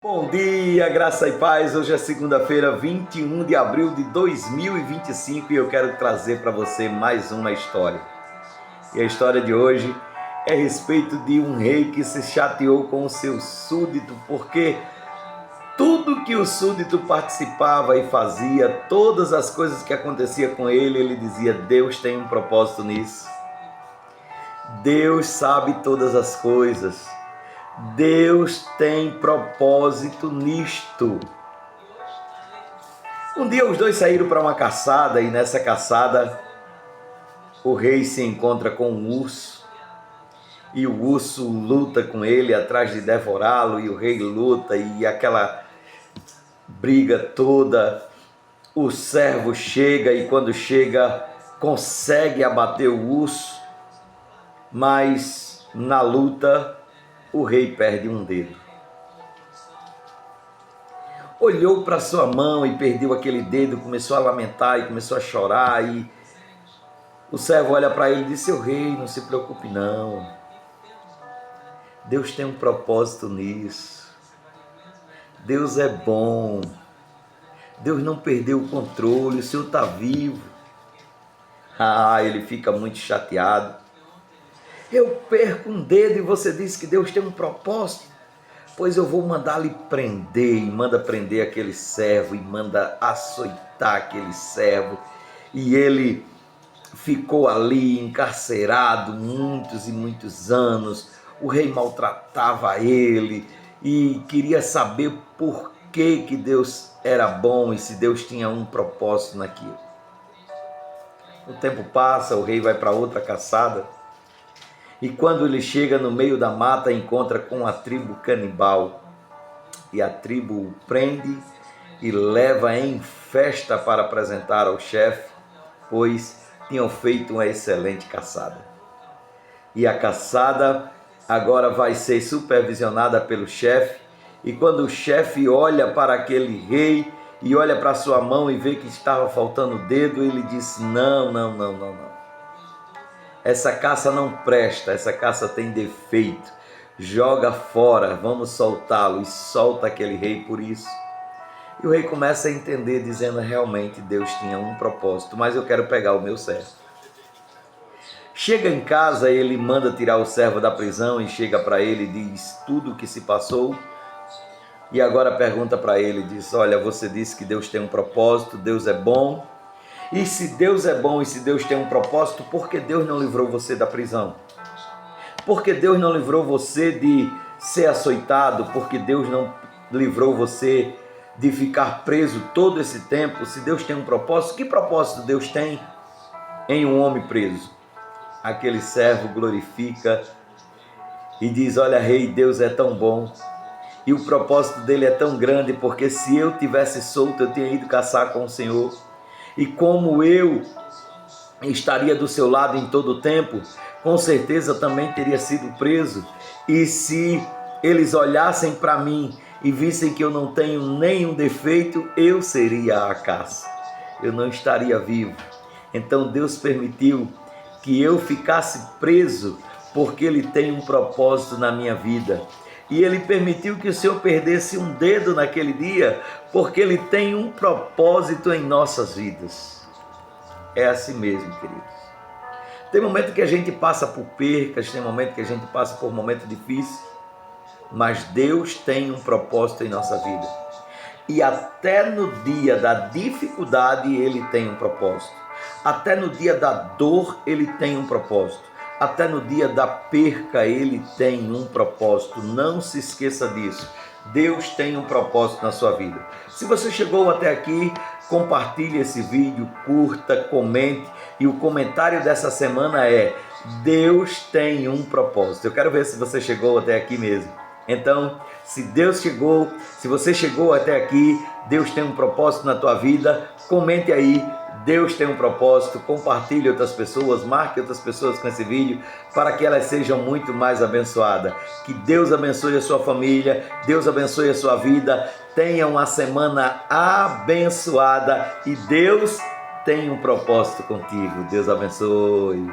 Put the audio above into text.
Bom dia, graça e paz. Hoje é segunda-feira, 21 de abril de 2025 e eu quero trazer para você mais uma história. E a história de hoje é a respeito de um rei que se chateou com o seu súdito, porque tudo que o súdito participava e fazia, todas as coisas que acontecia com ele dizia: Deus tem um propósito nisso. Deus sabe todas as coisas. Deus tem propósito nisto. Um dia os dois saíram para uma caçada e nessa caçada o rei se encontra com um urso e o urso luta com ele atrás de devorá-lo e o rei luta e aquela briga toda. O servo chega e quando chega consegue abater o urso, mas na luta o rei perde um dedo. Olhou para sua mão e perdeu aquele dedo, começou a lamentar e começou a chorar. E o servo olha para ele e diz: seu rei, não se preocupe não. Deus tem um propósito nisso. Deus é bom. Deus não perdeu o controle, o senhor está vivo. Ele fica muito chateado. Eu perco um dedo e você diz que Deus tem um propósito? Pois eu vou mandar lhe prender. E manda prender aquele servo e manda açoitar aquele servo. E ele ficou ali encarcerado muitos e muitos anos. O rei maltratava ele e queria saber por que Deus era bom e se Deus tinha um propósito naquilo. O tempo passa, o rei vai para outra caçada. E quando ele chega no meio da mata, encontra com a tribo canibal. E a tribo o prende e leva em festa para apresentar ao chefe, pois tinham feito uma excelente caçada. E a caçada agora vai ser supervisionada pelo chefe. E quando o chefe olha para aquele rei e olha para sua mão e vê que estava faltando o dedo, ele disse: não. Essa caça não presta, essa caça tem defeito. Joga fora, vamos soltá-lo. E solta aquele rei por isso. E o rei começa a entender, dizendo: realmente Deus tinha um propósito, mas eu quero pegar o meu servo. Chega em casa, ele manda tirar o servo da prisão e chega para ele e diz tudo o que se passou. E agora pergunta para ele, diz: olha, você disse que Deus tem um propósito, Deus é bom. E se Deus é bom e se Deus tem um propósito, por que Deus não livrou você da prisão? Por que Deus não livrou você de ser açoitado? Por que Deus não livrou você de ficar preso todo esse tempo? Se Deus tem um propósito, que propósito Deus tem em um homem preso? Aquele servo glorifica e diz: olha, rei, Deus é tão bom. E o propósito dele é tão grande, porque se eu tivesse solto, eu tinha ido caçar com o Senhor. E como eu estaria do seu lado em todo o tempo, com certeza também teria sido preso. E se eles olhassem para mim e vissem que eu não tenho nenhum defeito, eu seria a caça. Eu não estaria vivo. Então Deus permitiu que eu ficasse preso, porque Ele tem um propósito na minha vida. E Ele permitiu que o Senhor perdesse um dedo naquele dia, porque Ele tem um propósito em nossas vidas. É assim mesmo, queridos. Tem momento que a gente passa por percas, tem momento que a gente passa por momentos difíceis, mas Deus tem um propósito em nossa vida. E até no dia da dificuldade Ele tem um propósito. Até no dia da dor Ele tem um propósito. Até no dia da perca Ele tem um propósito. Não se esqueça disso. Deus tem um propósito na sua vida. Se você chegou até aqui, compartilhe esse vídeo, curta, comente. E o comentário dessa semana é: Deus tem um propósito. Eu quero ver se você chegou até aqui mesmo. Então, se você chegou até aqui, Deus tem um propósito na tua vida, comente aí: Deus tem um propósito, compartilhe outras pessoas, marque outras pessoas com esse vídeo para que elas sejam muito mais abençoadas. Que Deus abençoe a sua família, Deus abençoe a sua vida, tenha uma semana abençoada e Deus tem um propósito contigo. Deus abençoe.